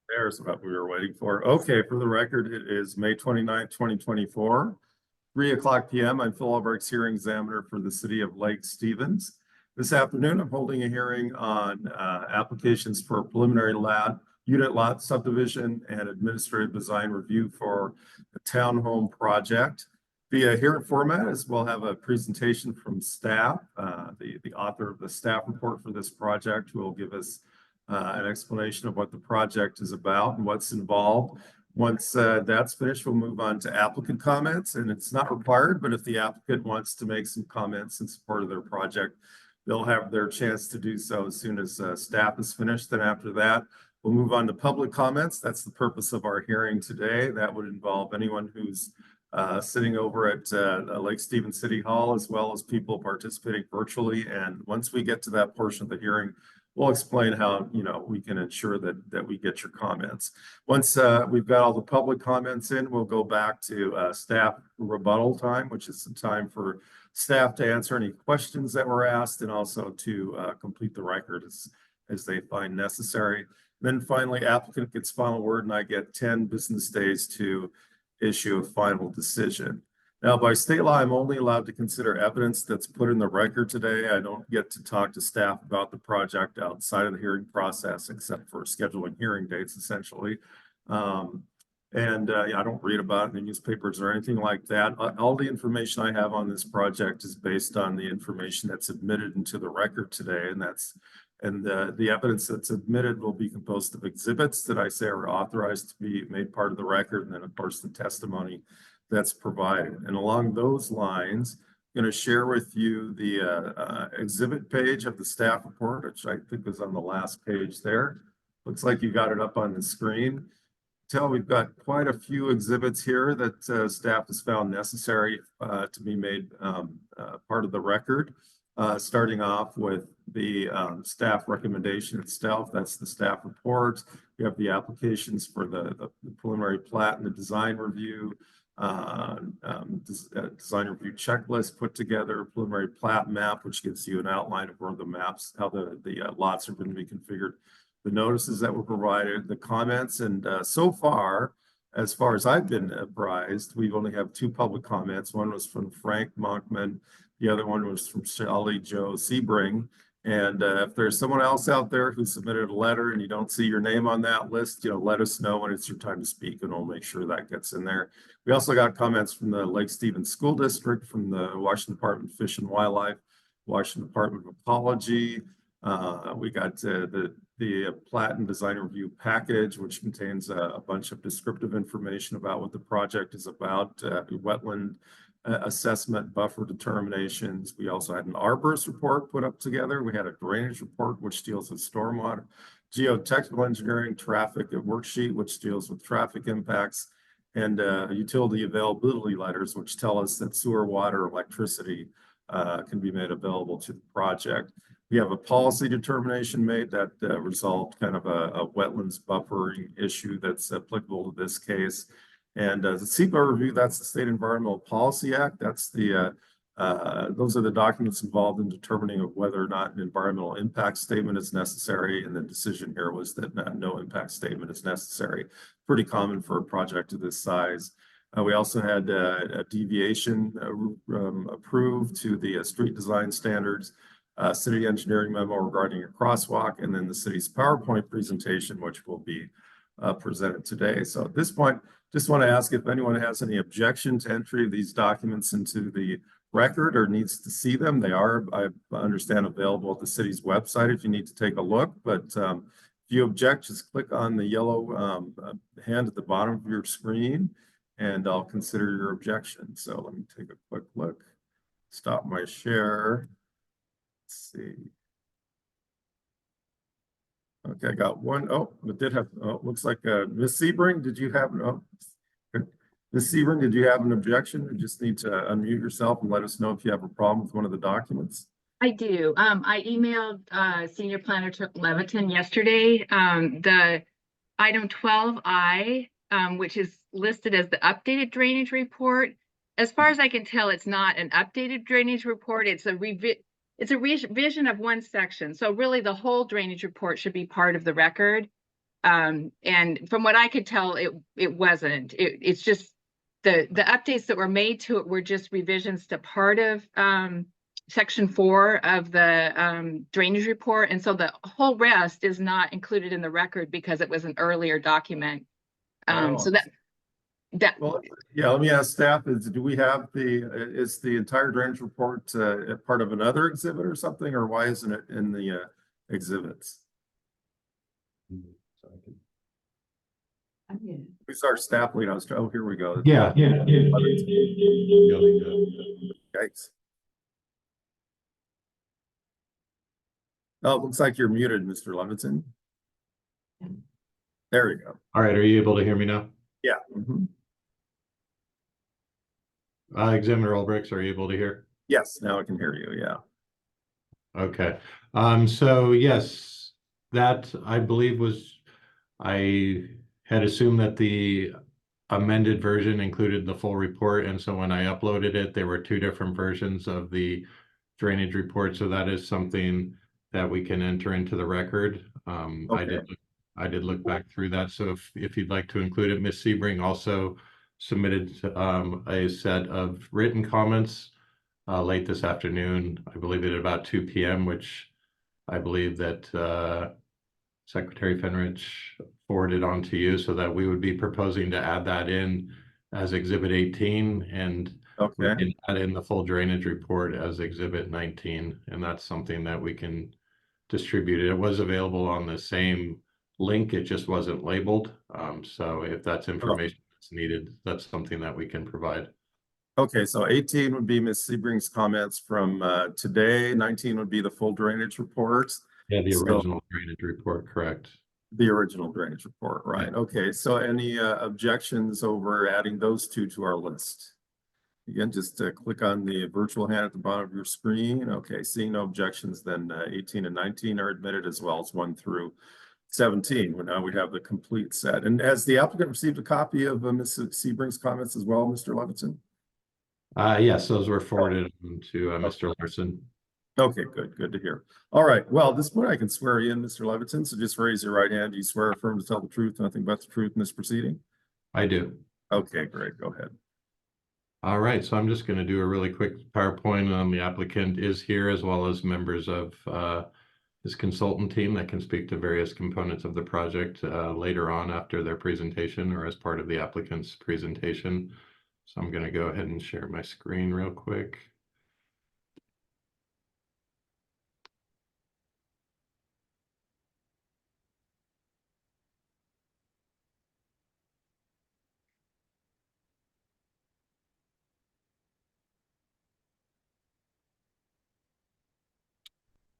There's what we were waiting for. Okay, for the record, it is May 29th, 2024, 3:00 p.m. I'm Phil Alberts, hearing examiner for the city of Lake Stevens. This afternoon, I'm holding a hearing on applications for preliminary unit lot subdivision and administrative design review for the townhome project. The hearing format is we'll have a presentation from staff, the author of the staff report for this project, who will give us an explanation of what the project is about and what's involved. Once that's finished, we'll move on to applicant comments, and it's not required, but if the applicant wants to make some comments in support of their project, they'll have their chance to do so as soon as staff is finished. Then after that, we'll move on to public comments. That's the purpose of our hearing today. That would involve anyone who's sitting over at Lake Stevens City Hall, as well as people participating virtually. And once we get to that portion of the hearing, we'll explain how we can ensure that we get your comments. Once we've got all the public comments in, we'll go back to staff rebuttal time, which is some time for staff to answer any questions that were asked and also to complete the record as they find necessary. Then finally, applicant gets final word, and I get 10 business days to issue a final decision. Now, by state law, I'm only allowed to consider evidence that's put in the record today. I don't get to talk to staff about the project outside of the hearing process, except for scheduling hearing dates, essentially. I don't read about it in the newspapers or anything like that. All the information I have on this project is based on the information that's admitted into the record today, and the evidence that's admitted will be composed of exhibits that I say are authorized to be made part of the record, and then of course the testimony that's provided. And along those lines, I'm going to share with you the exhibit page of the staff report, which I think is on the last page there. Looks like you got it up on the screen. We've got quite a few exhibits here that staff has found necessary to be made part of the record. Starting off with the staff recommendation itself, that's the staff report. We have the applications for the preliminary plat and the design review. Design review checklist put together, preliminary plat map, which gives you an outline of where the maps, how the lots are going to be configured, the notices that were provided, the comments, and so far as I've been apprised, we've only have 2 public comments. One was from Frank Monkman, the other one was from Shelley Joe Sebring. And if there's someone else out there who submitted a letter and you don't see your name on that list, let us know when it's your time to speak, and we'll make sure that gets in there. We also got comments from the Lake Stevens School District, from the Washington Department of Fish and Wildlife, Washington Department of Ecology. We got the plat and design review package, which contains a bunch of descriptive information about what the project is about, wetland assessment, buffer determinations. We also had an arborist report put up together. We had a drainage report, which deals with stormwater, geotechnical engineering, traffic, a worksheet, which deals with traffic impacts, and utility availability letters, which tell us that sewer, water, electricity can be made available to the project. We have a policy determination made that resolved kind of a wetlands buffering issue that's applicable to this case. And the SEPA review, that's the State Environmental Policy Act. That's those are the documents involved in determining whether or not an environmental impact statement is necessary. And the decision here was that no impact statement is necessary. Pretty common for a project of this size. We also had a deviation approved to the street design standards, city engineering memo regarding a crosswalk, and then the city's PowerPoint presentation, which will be presented today. So at this point, just want to ask if anyone has any objection to entry of these documents into the record or needs to see them. They are, I understand, available at the city's website if you need to take a look. But if you object, just click on the yellow hand at the bottom of your screen, and I'll consider your objection. So let me take a quick look. Stop my share. Let's see. Okay, I got one. Oh, it did have, looks like Ms. Sebring, did you have, Ms. Sebring, did you have an objection? You just need to unmute yourself and let us know if you have a problem with one of the documents. I do. I emailed Senior Planner Leviton yesterday. The item 12I, which is listed as the updated drainage report. As far as I can tell, it's not an updated drainage report. It's a revision of one section. So really the whole drainage report should be part of the record. And from what I could tell, it wasn't. It's just the updates that were made to it were just revisions to part of section 4 of the drainage report, and so the whole rest is not included in the record because it was an earlier document. So that Well, yeah, let me ask staff, do we have is the entire drainage report part of another exhibit or something, or why isn't it in the exhibits? Who's our staff lead? Oh, here we go. Yeah. Yikes. Oh, it looks like you're muted, Mr. Levinson. There you go. All right. Are you able to hear me now? Yeah. Mhm. Examiner Ulbrichts, are you able to hear? Yes, now I can hear you. Yeah. Okay. So yes, that I believe I had assumed that the amended version included the full report, and so when I uploaded it, there were 2 different versions of the drainage report. So that is something that we can enter into the record. Okay. I did look back through that. So if you'd like to include it, Ms. Sebring also submitted a set of written comments late this afternoon, I believe at about 2 p.m., which I believe that Secretary Fenrich forwarded on to you, so that we would be proposing to add that in as Exhibit 18, and we Okay. can add in the full drainage report as Exhibit 19, and that's something that we can distribute. It was available on the same link, it just wasn't labeled. So if that's information that's needed, that's something that we can provide. Okay, so 18 would be Ms. Sebring's comments from today. 19 would be the full drainage report. Yeah, the So- original drainage report, correct. The original drainage report, right? Okay, so any objections over adding those 2 to our list? Again, just click on the virtual hand at the bottom of your screen. Okay, seeing no objections, then 18 and 19 are admitted, as well as 1 through 17. Well, now we have the complete set. And has the applicant received a copy of Ms. Sebring's comments as well, Mr. Levinson? Yes, those were forwarded to Mr. Larson. Okay, good to hear. All right, well, at this point I can swear you in, Mr. Levinson, so just raise your right hand. Do you swear or affirm to tell the truth, nothing but the truth in this proceeding? I do. Okay, great, go ahead. All right, so I'm just going to do a really quick PowerPoint. The applicant is here, as well as members of his consultant team that can speak to various components of the project later on after their presentation or as part of the applicant's presentation. So I'm going to go ahead and share my screen real quick.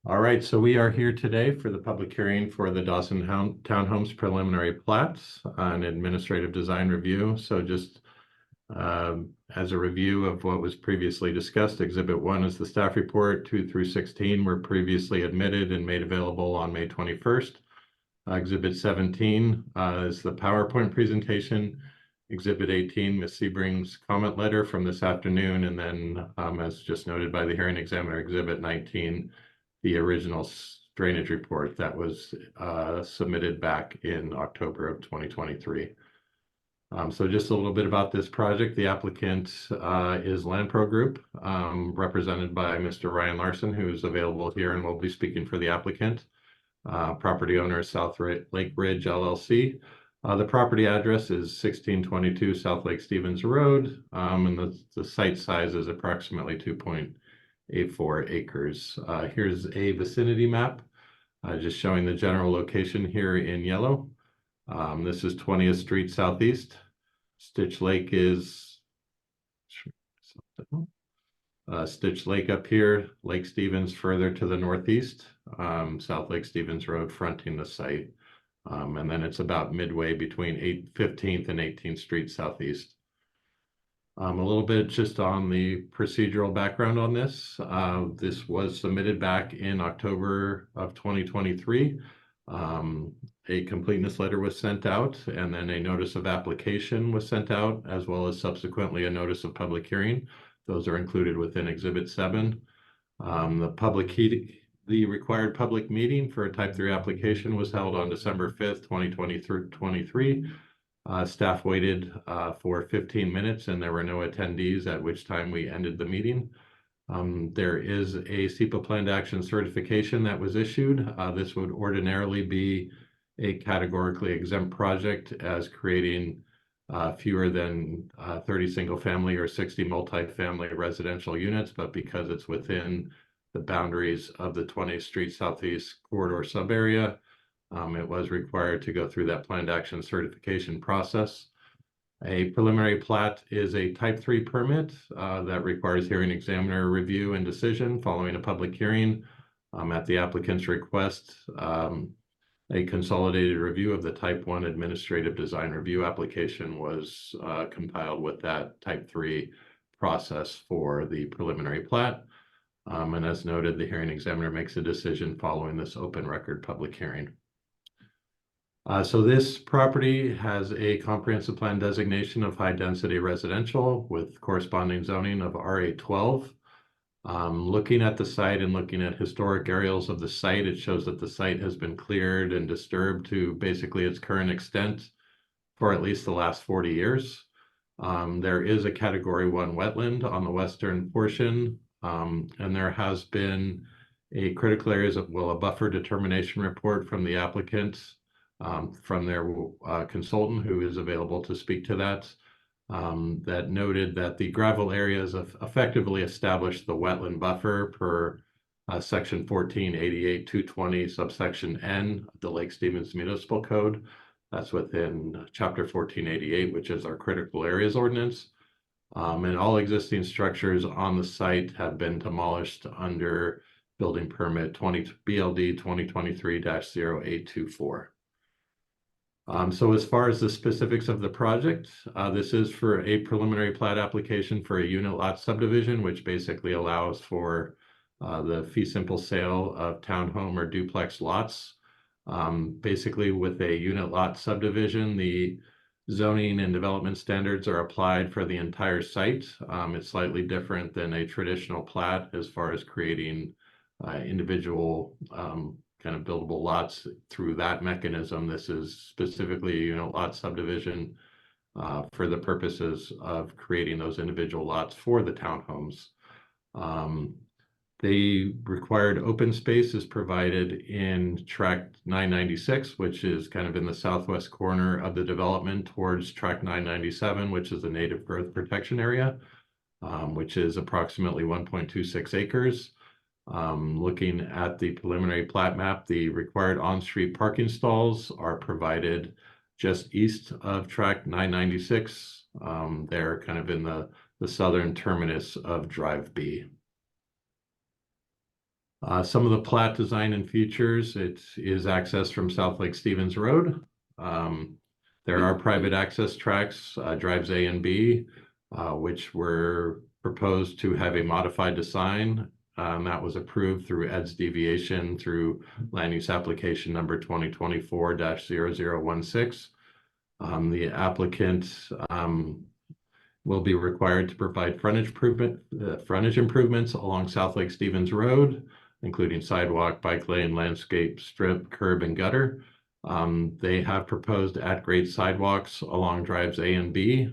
All right, so we are here today for the public hearing for the Dawson Townhomes preliminary plats and administrative design review. So just as a review of what was previously discussed, Exhibit 1 is the staff report. 2 through 16 were previously admitted and made available on May 21st. Exhibit 17 is the PowerPoint presentation. Exhibit 18, Ms. Sebring's comment letter from this afternoon, and then as just noted by the hearing examiner, Exhibit 19, the original drainage report that was submitted back in October of 2023. So just a little bit about this project. The applicant is Landpro Group, represented by Mr. Ryan Larson, who is available here and will be speaking for the applicant. Property owner is South Lake Ridge LLC. The property address is 1622 South Lake Stevens Road, and the site size is approximately 2.84 acres. Here's a vicinity map, just showing the general location here in yellow. This is 20th Street Southeast. Stitch Lake is Stitch Lake up here, Lake Stevens further to the northeast, South Lake Stevens Road fronting the site. And then it's about midway between 15th and 18th Street Southeast. A little bit just on the procedural background on this. This was submitted back in October of 2023. A completeness letter was sent out, and then a notice of application was sent out, as well as subsequently a notice of public hearing. Those are included within Exhibit 7. The The required public meeting for a type 3 application was held on December 5th, 2023. Staff waited for 15 minutes and there were no attendees, at which time we ended the meeting. There is a SEPA planned action certification that was issued. This would ordinarily be a categorically exempt project, as creating fewer than 30 single family or 60 multifamily residential units, but because it's within the boundaries of the 20th Street Southeast Corridor subarea, it was required to go through that planned action certification process. A preliminary plat is a type 3 permit that requires hearing examiner review and decision following a public hearing. At the applicant's request, a consolidated review of the type 1 administrative design review application was compiled with that type 3 process for the preliminary plat. And as noted, the hearing examiner makes a decision following this open record public hearing. So this property has a comprehensive plan designation of high density residential with corresponding zoning of RA12. Looking at the site and looking at historic aerials of the site, it shows that the site has been cleared and disturbed to basically its current extent for at least the last 40 years. There is a Category 1 wetland on the western portion, and there has been a critical areas of, well, a buffer determination report from the applicant, from their consultant who is available to speak to that, that noted that the gravel areas have effectively established the wetland buffer per section 1488-220 subsection N of the Lake Stevens Municipal Code. That's within chapter 1488, which is our critical areas ordinance. And all existing structures on the site have been demolished under building permit BLD 2023-0824. So as far as the specifics of the project, this is for a preliminary plat application for a unit lot subdivision, which basically allows for the fee simple sale of townhome or duplex lots. Basically, with a unit lot subdivision, the zoning and development standards are applied for the entire site. It's slightly different than a traditional plat as far as creating individual kind of buildable lots through that mechanism. This is specifically a unit lot subdivision for the purposes of creating those individual lots for the townhomes. The required open space is provided in tract 996, which is kind of in the southwest corner of the development towards tract 997, which is the native growth protection area, which is approximately 1.26 acres. Looking at the preliminary plat map, the required on-street parking stalls are provided just east of tract 996. They're kind of in the southern terminus of Drive B. Some of the plat design and features, it is accessed from South Lake Stevens Road. There are private access tracks, drives A and B, which were proposed to have a modified design. That was approved through ED's deviation through land use application number 2024-0016. The applicant will be required to provide frontage improvements along South Lake Stevens Road, including sidewalk, bike lane, landscape strip, curb, and gutter. They have proposed at-grade sidewalks along drives A and B.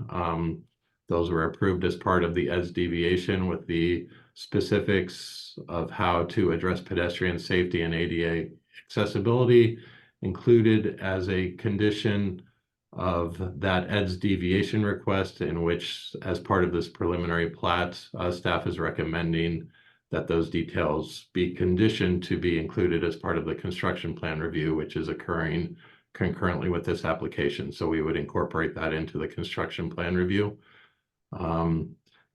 Those were approved as part of the ED's deviation with the specifics of how to address pedestrian safety and ADA accessibility included as a condition of that ED's deviation request, in which, as part of this preliminary plat, staff is recommending that those details be conditioned to be included as part of the construction plan review, which is occurring concurrently with this application. So we would incorporate that into the construction plan review.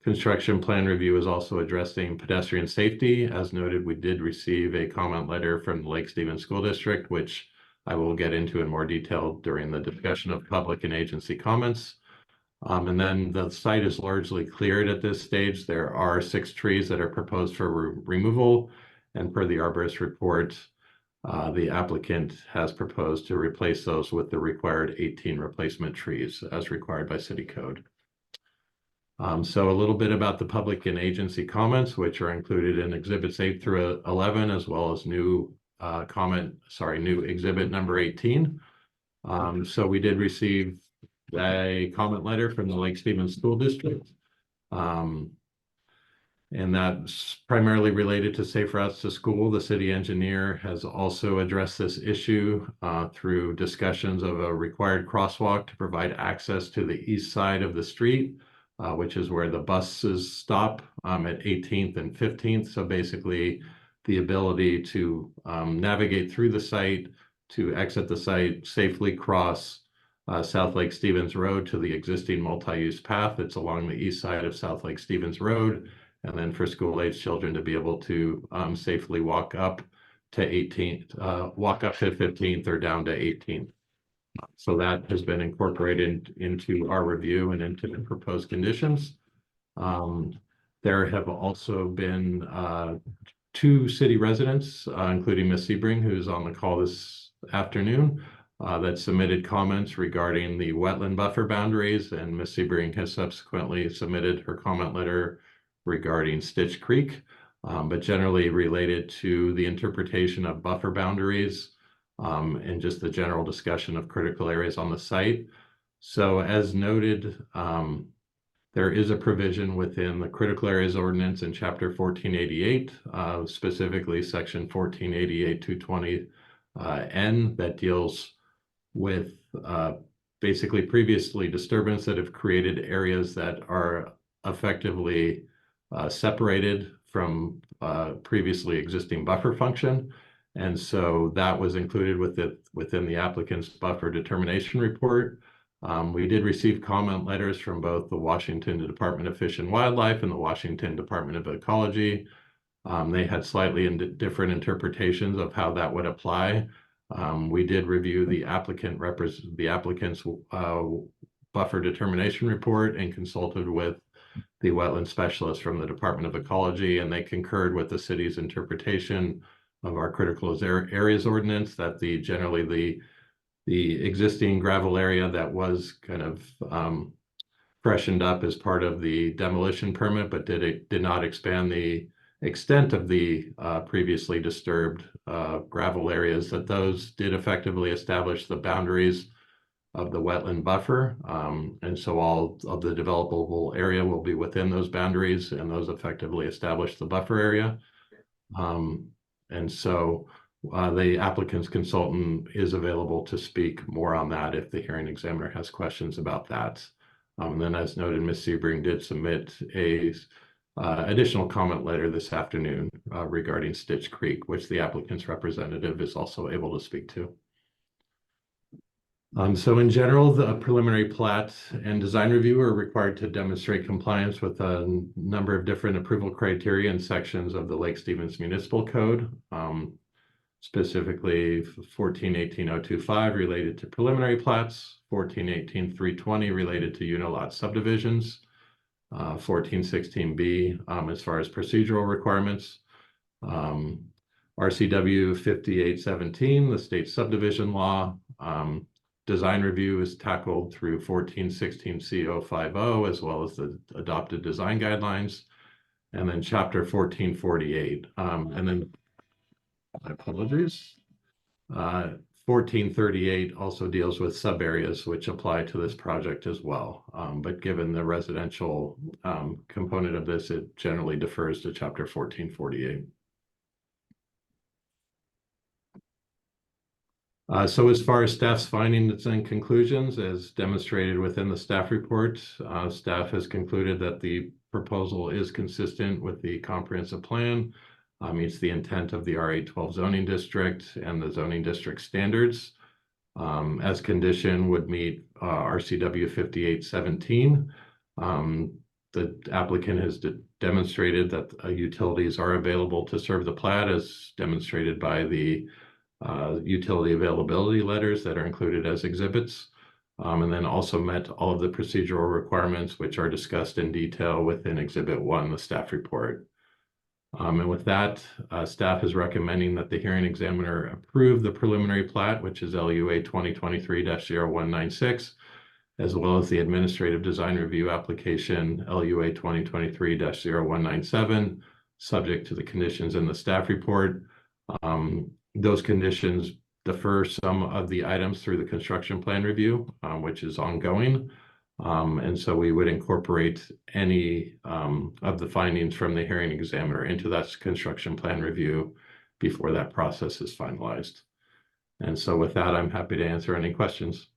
Construction plan review is also addressing pedestrian safety. As noted, we did receive a comment letter from the Lake Stevens School District, which I will get into in more detail during the discussion of public and agency comments. And then the site is largely cleared at this stage. There are 6 trees that are proposed for removal, and per the arborist report, the applicant has proposed to replace those with the required 18 replacement trees as required by city code. So a little bit about the public and agency comments, which are included in exhibits 8 through 11, as well as new exhibit number 18. So we did receive a comment letter from the Lake Stevens School District. And that's primarily related to safe routes to school. The city engineer has also addressed this issue through discussions of a required crosswalk to provide access to the east side of the street, which is where the buses stop at 18th and 15th. So basically the ability to navigate through the site, to exit the site, safely cross South Lake Stevens Road to the existing multi-use path that's along the east side of South Lake Stevens Road. And then for school-age children to be able to safely walk up to 18th, walk up to 15th or down to 18th. So that has been incorporated into our review and into the proposed conditions. There have also been 2 city residents, including Ms. Sebring, who's on the call this afternoon, that submitted comments regarding the wetland buffer boundaries, and Ms. Sebring has subsequently submitted her comment letter regarding Stitch Creek, but generally related to the interpretation of buffer boundaries and just the general discussion of critical areas on the site. So as noted, there is a provision within the critical areas ordinance in chapter 1488, specifically section 1488-220 N, that deals with basically previously disturbance that have created areas that are effectively separated from previously existing buffer function. And so that was included within the applicant's buffer determination report. We did receive comment letters from both the Washington Department of Fish and Wildlife and the Washington Department of Ecology. They had slightly different interpretations of how that would apply. We did review the applicant's buffer determination report and consulted with the wetland specialist from the Department of Ecology, and they concurred with the city's interpretation of our critical areas ordinance that generally the existing gravel area that was kind of freshened up as part of the demolition permit, but did not expand the extent of the previously disturbed gravel areas, that those did effectively establish the boundaries of the wetland buffer. And so all of the developable area will be within those boundaries, and those effectively establish the buffer area. And so the applicant's consultant is available to speak more on that if the hearing examiner has questions about that. And then as noted, Ms. Sebring did submit a additional comment letter this afternoon regarding Stitch Creek, which the applicant's representative is also able to speak to. So in general, the preliminary plat and design review are required to demonstrate compliance with a number of different approval criteria and sections of the Lake Stevens Municipal Code, specifically 1418-025 related to preliminary plats, 1418-320 related to unilot subdivisions, 1416B as far as procedural requirements, RCW 5817, the state subdivision law. Design review is tackled through 1416C050, as well as the adopted design guidelines, and then chapter 1448. And then, my apologies, 1438 also deals with sub areas which apply to this project as well. But given the residential component of this, it generally defers to chapter 1448. So as far as staff's findings and conclusions, as demonstrated within the staff report, staff has concluded that the proposal is consistent with the comprehensive plan, meets the intent of the R812 zoning district and the zoning district standards. As condition would meet RCW 5817. The applicant has demonstrated that utilities are available to serve the plat, as demonstrated by the utility availability letters that are included as exhibits, and then also met all of the procedural requirements which are discussed in detail within Exhibit 1, the staff report. And with that, staff is recommending that the hearing examiner approve the preliminary plat, which is LUA 2023-0196, as well as the Administrative Design Review application LUA 2023-0197, subject to the conditions in the staff report. Those conditions defer some of the items through the construction plan review, which is ongoing. And so we would incorporate any of the findings from the hearing examiner into that construction plan review before that process is finalized. And so with that, I'm happy to answer any questions.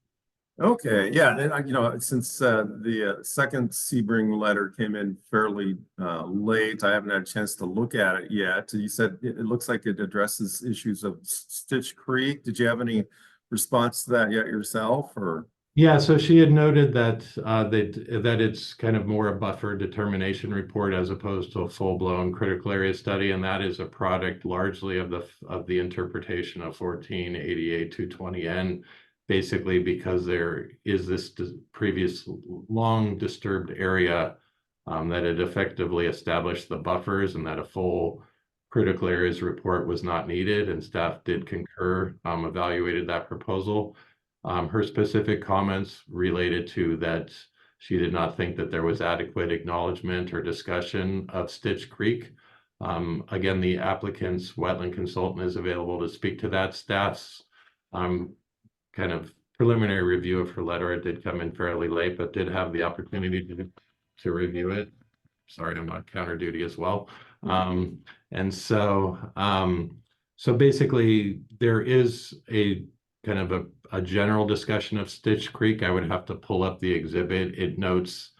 Okay, yeah, and since the second Sebring letter came in fairly late, I haven't had a chance to look at it yet. You said it looks like it addresses issues of Stitch Creek. Did you have any response to that yet yourself, or? Yeah, so she had noted that that it's kind of more a buffer determination report as opposed to a full-blown critical area study, and that is a product largely of the interpretation of 1488-220N, basically because there is this previous long disturbed area that had effectively established the buffers, and that a full critical areas report was not needed, and staff did concur, evaluated that proposal. Her specific comments related to that she did not think that there was adequate acknowledgement or discussion of Stitch Creek. Again, the applicant's wetland consultant is available to speak to that. Staff's kind of preliminary review of her letter, it did come in fairly late, but did have the opportunity to review it. Sorry, I'm on counter duty as well. And so basically there is a kind of a general discussion of Stitch Creek. I would have to pull up the exhibit. It notes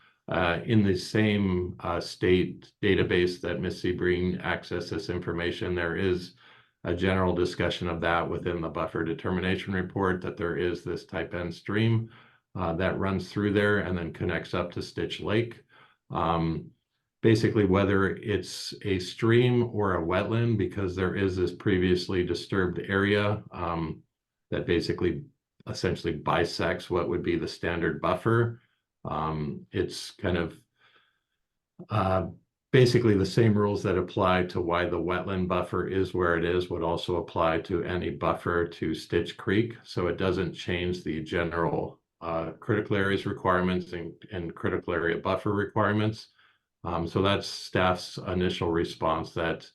in the same state database that Ms. Sebring accessed this information, there is a general discussion of that within the buffer determination report, that there is this type N stream that runs through there and then connects up to Stitch Lake. Basically, whether it's a stream or a wetland, because there is this previously disturbed area that basically essentially bisects what would be the standard buffer. It's kind of basically the same rules that apply to why the wetland buffer is where it is would also apply to any buffer to Stitch Creek. So it doesn't change the general critical areas requirements and critical area buffer requirements. So that's staff's initial response, that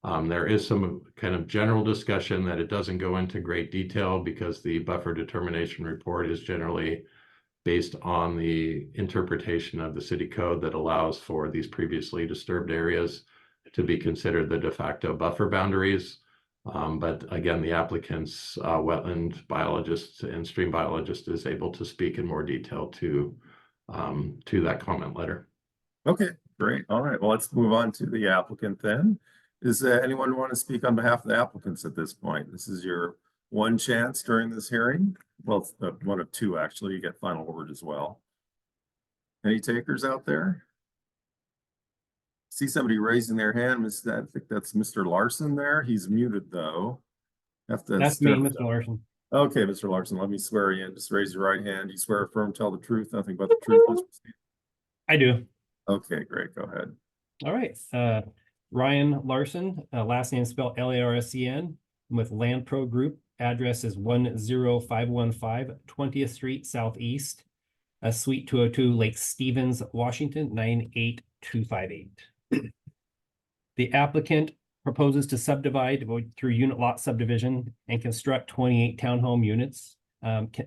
there is some kind of general discussion, that it doesn't go into great detail because the buffer determination report is generally based on the interpretation of the city code that allows for these previously disturbed areas to be considered the de facto buffer boundaries. But again, the applicant's wetland biologist and stream biologist is able to speak in more detail to that comment letter. Okay, great. All right, well, let's move on to the applicant then. Does anyone want to speak on behalf of the applicants at this point? This is your one chance during this hearing. Well, one of two, actually. You get final word as well. Any takers out there? See somebody raising their hand. I think that's Mr. Larson there. He's muted though. That's me, Mr. Larson. Okay, Mr. Larson, let me swear you in. Just raise your right hand. You swear affirm, tell the truth, nothing but the truth. I do. Okay, great. Go ahead. All right. Ryan Larson, last name spelled Larscn, with Land Pro Group. Address is 10515 20th Street Southeast, Suite 202, Lake Stevens, Washington, 98258. The applicant proposes to subdivide through unit lot subdivision and construct 28 townhome units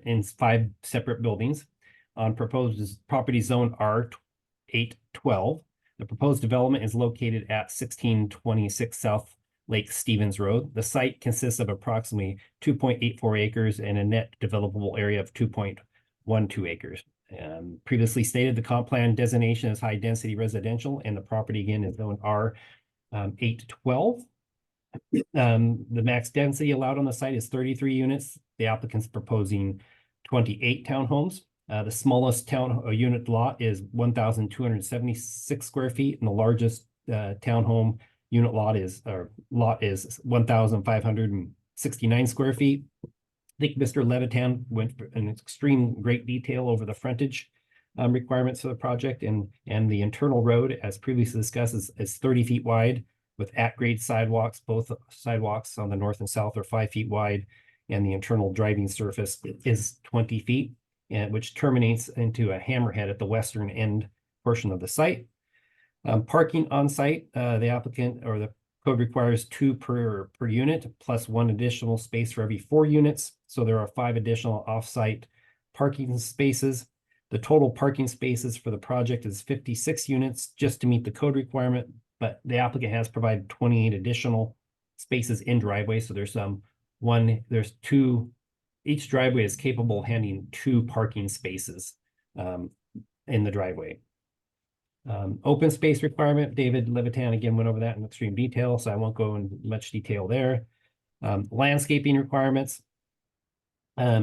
in 5 separate buildings on proposed property zone R812. The proposed development is located at 1626 South Lake Stevens Road. The site consists of approximately 2.84 acres and a net developable area of 2.12 acres. Previously stated, the comp plan designation is high density residential, and the property again is zone R812. The max density allowed on the site is 33 units. The applicant's proposing 28 townhomes. The smallest unit lot is 1,276 square feet, and the largest townhome unit lot is 1,569 square feet. I think Mr. Levitan went in extreme great detail over the frontage requirements for the project, and the internal road, as previously discussed, is 30 feet wide with at-grade sidewalks. Both sidewalks on the north and south are 5 feet wide, and the internal driving surface is 20 feet. and which terminates into a hammerhead at the western end portion of the site. Parking on site, the applicant or the code requires 2 per unit plus 1 additional space for every 4 units. So there are 5 additional off-site parking spaces. The total parking spaces for the project is 56 units just to meet the code requirement, but the applicant has provided 28 additional spaces in driveway. So there's there's 2, each driveway is capable of handling 2 parking spaces in the driveway. Open space requirement, David Levitan again went over that in extreme detail, so I won't go in much detail there. Landscaping requirements.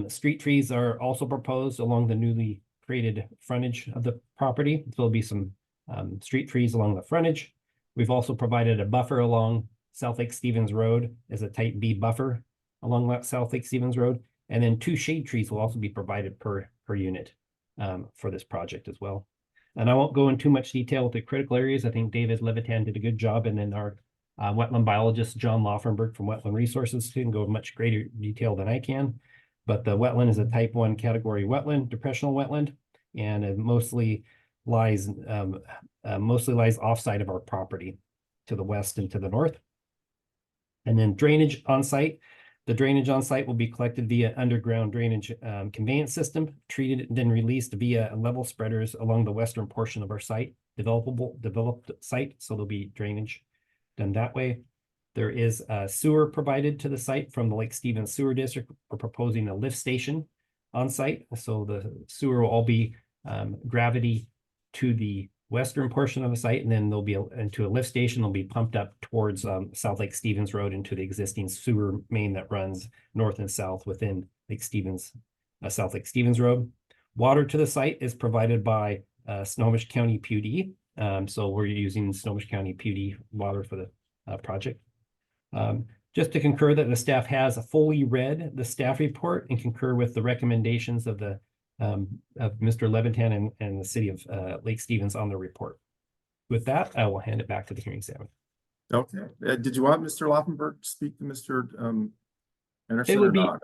Street trees are also proposed along the newly created frontage of the property. There'll be some street trees along the frontage. We've also provided a buffer along South Lake Stevens Road as a type B buffer along that South Lake Stevens Road. And then 2 shade trees will also be provided per unit for this project as well. And I won't go in too much detail with the critical areas. I think David Levitan did a good job, and then our wetland biologist, John Laufenberg from Wetland Resources, can go in much greater detail than I can. But the wetland is a type 1 category wetland, depressional wetland, and it mostly lies offside of our property to the west and to the north. And then drainage on site. The drainage on site will be collected via underground drainage conveyance system, treated and then released via level spreaders along the western portion of our site, developed site. So there'll be drainage done that way. There is sewer provided to the site from the Lake Stevens Sewer District. We're proposing a lift station on site. So the sewer will all be gravity to the western portion of the site, and then there'll be into a lift station. They'll be pumped up towards South Lake Stevens Road into the existing sewer main that runs north and south within Lake Stevens, South Lake Stevens Road. Water to the site is provided by Snohomish County PUD. So we're using Snohomish County PUD water for the project. Just to concur that the staff has fully read the staff report and concur with the recommendations of Mr. Levitan and the city of Lake Stevens on the report. With that, I will hand it back to the hearing examiner. Okay. Did you want Mr. Laufenberg to speak to Mr. Anderson? It would or be- not?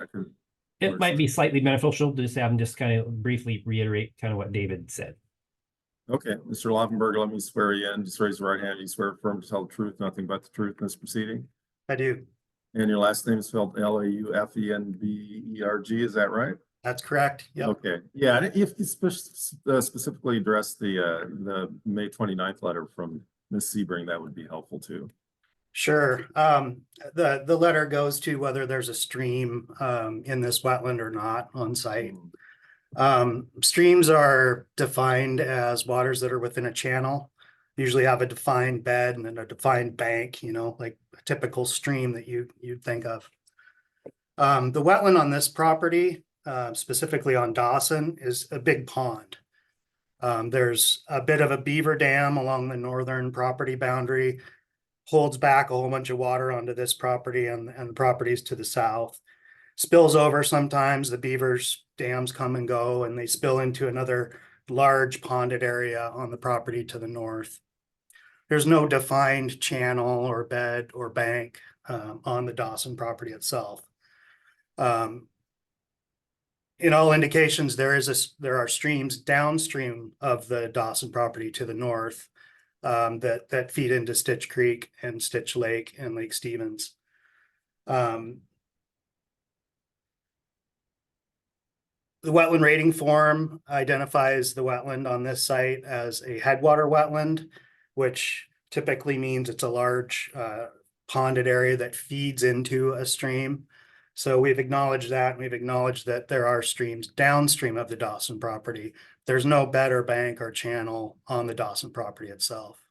It might be slightly beneficial to just have him just kind of briefly reiterate kind of what David said. Okay, Mr. Laufenberg, let me swear you in. Just raise your right hand. You swear firm to tell the truth, nothing but the truth in this proceeding. I do. And your last name is spelled Laufenberg, is that right? That's correct. Yep. Okay, yeah, and if you specifically address the May 29th letter from Ms. Sebring, that would be helpful too. Sure. The letter goes to whether there's a stream in this wetland or not on site. Streams are defined as waters that are within a channel, usually have a defined bed and then a defined bank, like a typical stream that you'd think of. The wetland on this property, specifically on Dawson, is a big pond. There's a bit of a beaver dam along the northern property boundary, holds back a whole bunch of water onto this property and properties to the south. Spills over sometimes, the beavers dams come and go, and they spill into another large ponded area on the property to the north. There's no defined channel or bed or bank on the Dawson property itself. In all indications, there are streams downstream of the Dawson property to the north that feed into Stitch Creek and Stitch Lake and Lake Stevens. The wetland rating form identifies the wetland on this site as a headwater wetland, which typically means it's a large ponded area that feeds into a stream. So we've acknowledged that, and we've acknowledged that there are streams downstream of the Dawson property. There's no bed or bank or channel on the Dawson property itself.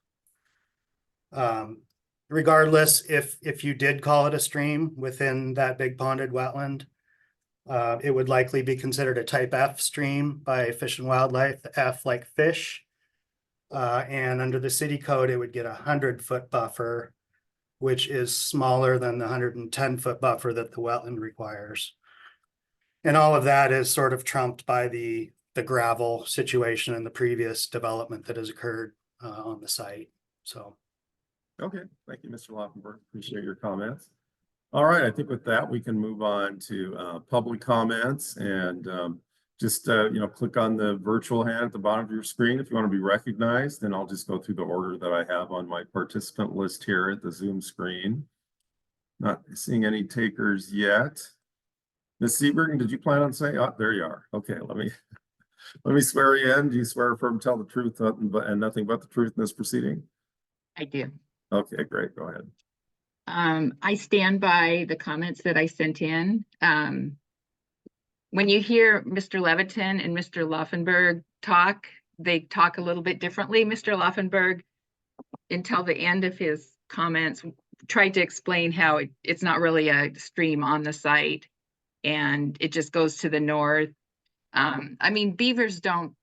Regardless, if you did call it a stream within that big ponded wetland, it would likely be considered a type F stream by Fish and Wildlife, F like fish. And under the city code, it would get 100-foot buffer, which is smaller than the 110-foot buffer that the wetland requires. And all of that is sort of trumped by the gravel situation and the previous development that has occurred on the site. So. Okay, thank you, Mr. Laufenberg. Appreciate your comments. All right, I think with that, we can move on to public comments. And just, click on the virtual hand at the bottom of your screen if you want to be recognized, and I'll just go through the order that I have on my participant list here at the Zoom screen. Not seeing any takers yet. Ms. Seberg, did you plan on saying, oh, there you are. Okay, let me swear you in. Do you swear affirm, tell the truth, and nothing but the truth in this proceeding? I do. Okay, great. Go ahead. I stand by the comments that I sent in. When you hear Mr. Leviton and Mr. Laufenberg talk, they talk a little bit differently. Mr. Laufenberg, until the end of his comments, tried to explain how it's not really a stream on the site and it just goes to the north. I mean, beavers don't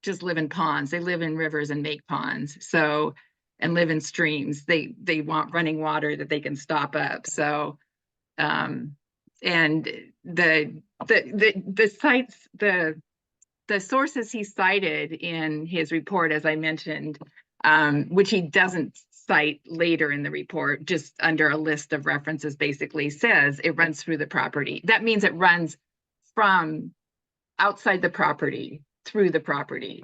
just live in ponds, they live in rivers and make ponds. So, and live in streams. They want running water that they can stop up. So, and the sites, the sources he cited in his report, as I mentioned, which he doesn't cite later in the report, just under a list of references, basically says it runs through the property. That means it runs from outside the property through the property.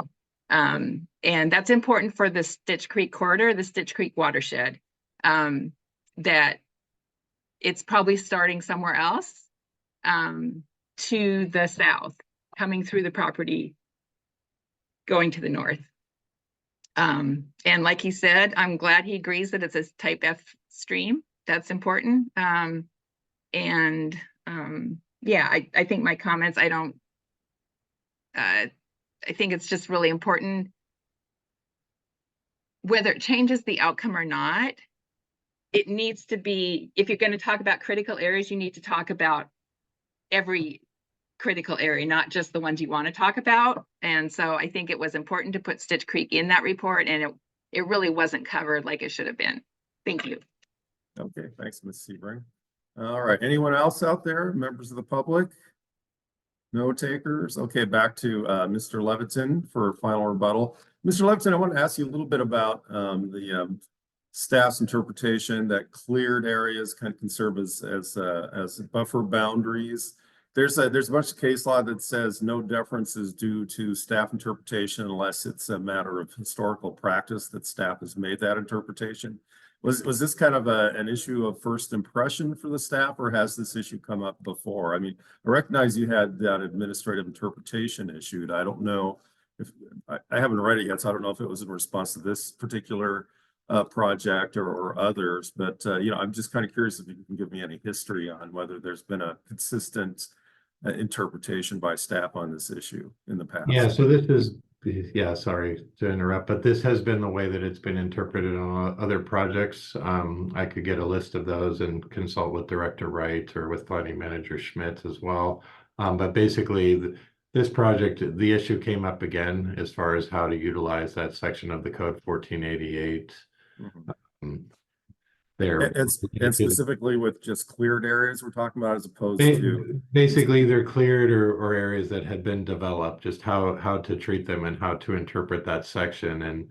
And that's important for the Stitch Creek corridor, the Stitch Creek watershed, that it's probably starting somewhere else to the south, coming through the property, going to the north. And like he said, I'm glad he agrees that it's a type F stream. That's important. Yeah, I think my comments, I think it's just really important. Whether it changes the outcome or not, it needs to be, if you're going to talk about critical areas, you need to talk about every critical area, not just the ones you want to talk about. And so I think it was important to put Stitch Creek in that report, and it really wasn't covered like it should have been. Thank you. Okay, thanks, Ms. Sebring. All right, anyone else out there, members of the public? No takers? Okay, back to Mr. Leviton for final rebuttal. Mr. Leviton, I want to ask you a little bit about the staff's interpretation that cleared areas kind of can serve as buffer boundaries. There's a bunch of case law that says no deference is due to staff interpretation unless it's a matter of historical practice that staff has made that interpretation. Was this kind of an issue of first impression for the staff, or has this issue come up before? I mean, I recognize you had that administrative interpretation issued. I don't know if I haven't read it yet, so I don't know if it was in response to this particular project or others. But I'm just kind of curious if you can give me any history on whether there's been a consistent interpretation by staff on this issue in the past. Yeah, so this is, yeah, sorry to interrupt, but this has been the way that it's been interpreted on other projects. I could get a list of those and consult with Director Wright or with Planning Manager Schmidt as well. But basically, this project, the issue came up again as far as how to utilize that section of the code 1488. There. And specifically with just cleared areas we're talking about, as opposed to basically they're cleared or areas that had been developed, just how to treat them and how to interpret that section.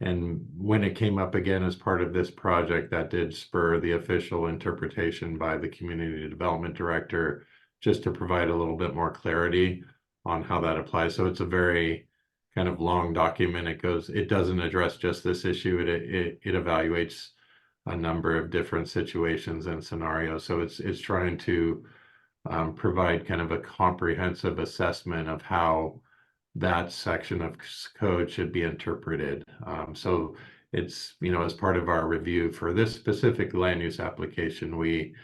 And when it came up again as part of this project, that did spur the official interpretation by the community development director, just to provide a little bit more clarity on how that applies. So it's a very kind of long document. It doesn't address just this issue. It evaluates a number of different situations and scenarios. So it's trying to provide kind of a comprehensive assessment of how that section of code should be interpreted. So it's, as part of our review for this specific land use application, we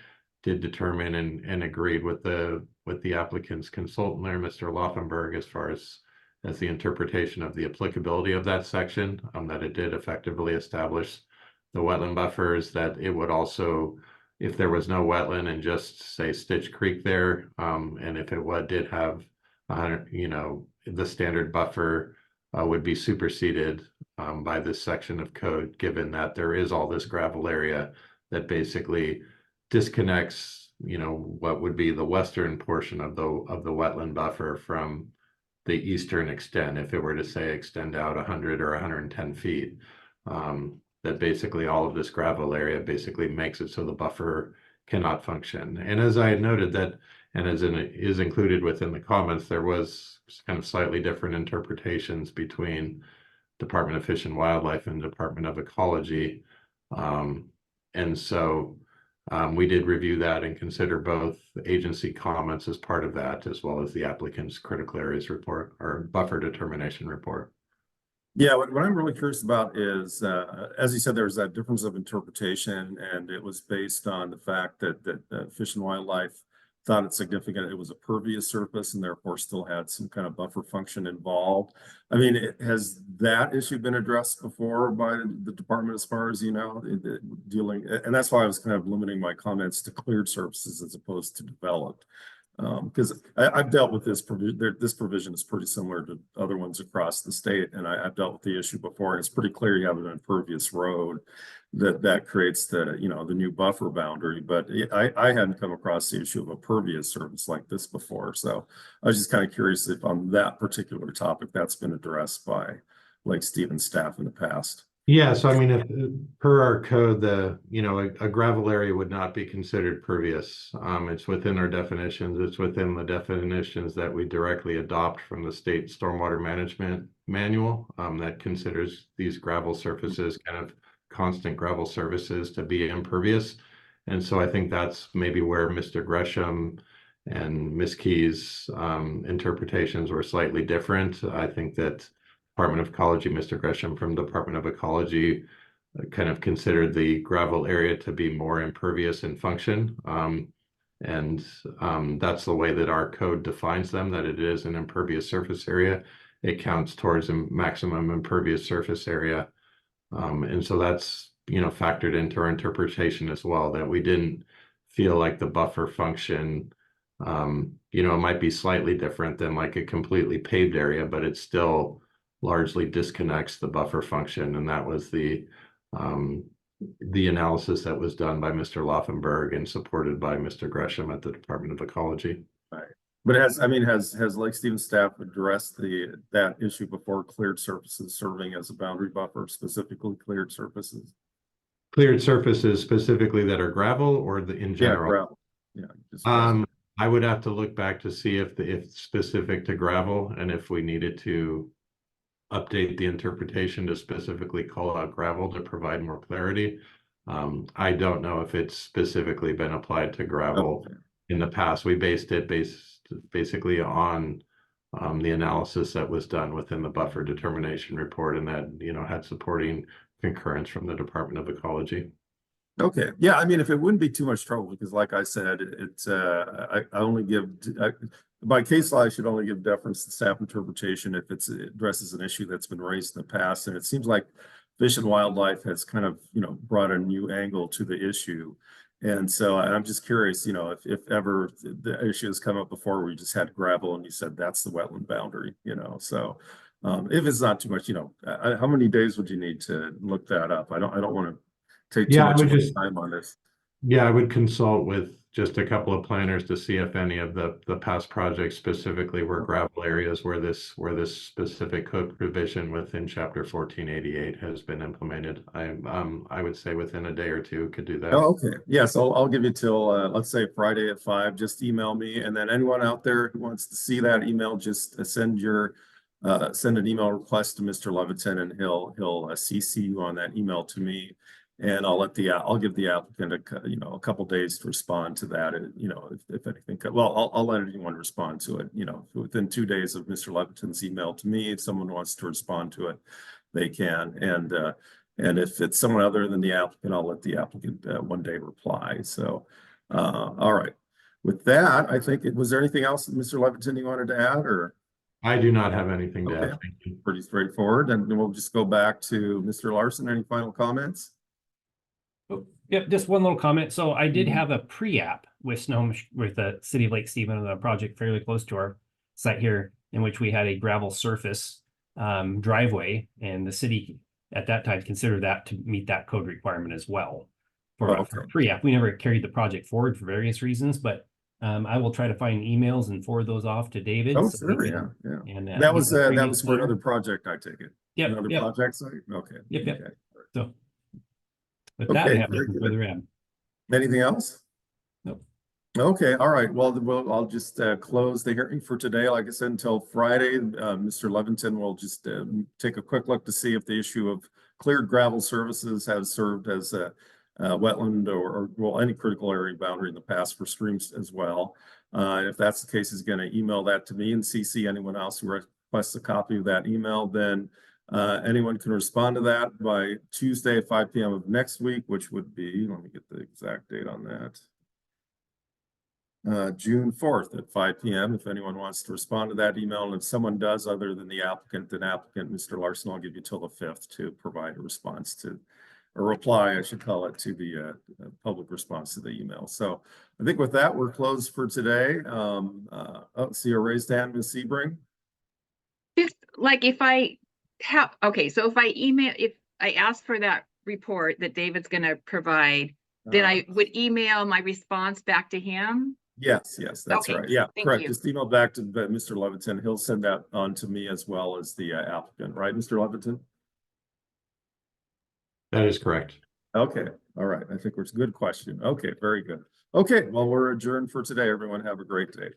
did determine and agreed with the applicant's consultant there, Mr. Laufenberg, as far as the interpretation of the applicability of that section, that it did effectively establish the wetland buffers, that it would also, if there was no wetland and just say Stitch Creek there, and if it did have, the standard buffer would be superseded by this section of code, given that there is all this gravel area that basically disconnects, what would be the western portion of the wetland buffer from the eastern extent, if it were to say extend out 100 or 110 feet. That basically all of this gravel area basically makes it so the buffer cannot function. And as I had noted, that And as is included within the comments, there was kind of slightly different interpretations between Department of Fish and Wildlife and Department of Ecology. And so we did review that and consider both agency comments as part of that, as well as the applicant's critical areas report or buffer determination report. Yeah, what I'm really curious about is, as you said, there's that difference of interpretation, and it was based on the fact that Fish and Wildlife thought it significant. It was a pervious surface and therefore still had some kind of buffer function involved. I mean, has that issue been addressed before by the department as far as you know, dealing, and that's why I was kind of limiting my comments to cleared surfaces as opposed to developed. Because I've dealt with this provision. This provision is pretty similar to other ones across the state, and I've dealt with the issue before. And it's pretty clear you have an impervious road that creates the the new buffer boundary. But I hadn't come across the issue of a pervious surface like this before. So I was just kind of curious if on that particular topic that's been addressed by Lake Stevens staff in the past. Yeah, so I mean, if per our code, a gravel area would not be considered pervious. It's within our definitions. It's within the definitions that we directly adopt from the state stormwater management manual that considers these gravel surfaces, kind of constant gravel surfaces, to be impervious. And so I think that's maybe where Mr. Gresham and Ms. Key's interpretations were slightly different. I think that Department of Ecology, Mr. Gresham from Department of Ecology kind of considered the gravel area to be more impervious in function. That's the way that our code defines them, that it is an impervious surface area. It counts towards a maximum impervious surface area. And so that's, factored into our interpretation as well, that we didn't feel like the buffer function, it might be slightly different than like a completely paved area, but it's still largely disconnects the buffer function. And that was the analysis that was done by Mr. Laufenberg and supported by Mr. Gresham at the Department of Ecology. Right. But has Lake Stevens staff addressed that issue before, cleared surfaces serving as a boundary buffer, specifically cleared surfaces? Cleared surfaces specifically that are gravel, or in general? Yeah, gravel. Yeah. Just I would have to look back to see if it's specific to gravel and if we needed to update the interpretation to specifically call out gravel to provide more clarity. I don't know if it's specifically been applied to gravel in the past. We based it basically on the analysis that was done within the buffer determination report, and that had supporting concurrence from the Department of Ecology. Okay, yeah, I mean, if it wouldn't be too much trouble, because like I said, I only give by case law, I should only give deference to staff interpretation if it addresses an issue that's been raised in the past. And it seems like Fish and Wildlife has kind of, brought a new angle to the issue. And so I'm just curious, if ever the issue has come up before where you just had gravel and you said that's the wetland boundary, so if it's not too much, how many days would you need to look that up? I don't want to take too much of your time on this. Yeah, I would consult with just a couple of planners to see if any of the past projects specifically were gravel areas where this specific code provision within chapter 1488 has been implemented. I would say within a day or two could do that. Oh, okay. Yes, I'll give you till let's say Friday at 5. Just email me, and then anyone out there who wants to see that email, just send an email request to Mr. Leviton, and he'll CC you on that email to me. And I'll give the applicant a couple days to respond to that. And, if anything, well, I'll let anyone respond to it, within 2 days of Mr. Leviton's email to me. If someone wants to respond to it, they can. And if it's someone other than the applicant, I'll let the applicant 1 day reply. So, all right. With that, I think was there anything else that Mr. Leviton you wanted to add, or? I do not have anything to add. Thank you. Pretty straightforward. And then we'll just go back to Mr. Larson. Any final comments? Yep, just one little comment. So I did have a pre-app with the city of Lake Stevens, a project fairly close to our site here, in which we had a gravel surface driveway, and the city at that time considered that to meet that code requirement as well for a pre-app. We never carried the project forward for various reasons, but I will try to find emails and forward those off to David. Oh, so sure, yeah. And that was for another project, I take it. Yep. Another project site. Okay. Yep. Okay. So with that, I have nothing further add. Anything else? Nope. Okay, all right. Well, I'll just close the hearing for today. Like I said, until Friday, Mr. Leviton will just take a quick look to see if the issue of cleared gravel services has served as a wetland or well, any critical area boundary in the past for streams as well. And if that's the case, he's going to email that to me and CC anyone else who requests a copy of that email. Then anyone can respond to that by Tuesday at 5 p.m. of next week, which would be, let me get the exact date on that. June 4th at 5 p.m. If anyone wants to respond to that email, and if someone does other than the applicant, Mr. Larson, I'll give you till the 5th to provide a response to, a reply, I should call it, to the public response to the email. So I think with that, we're closed for today. See a raised hand, Ms. Sebring. Just like if I have, okay, so if I ask for that report that David's gonna provide, then I would email my response back to him. Yes, that's Okay, right. Yeah, thank correct. you. Just email back to Mr. Leviton. He'll send that on to me as well as the applicant, right, Mr. Leviton? That is correct. Okay, all right. I think it's a good question. Okay, very good. Okay, well, we're adjourned for today. Everyone have a great day.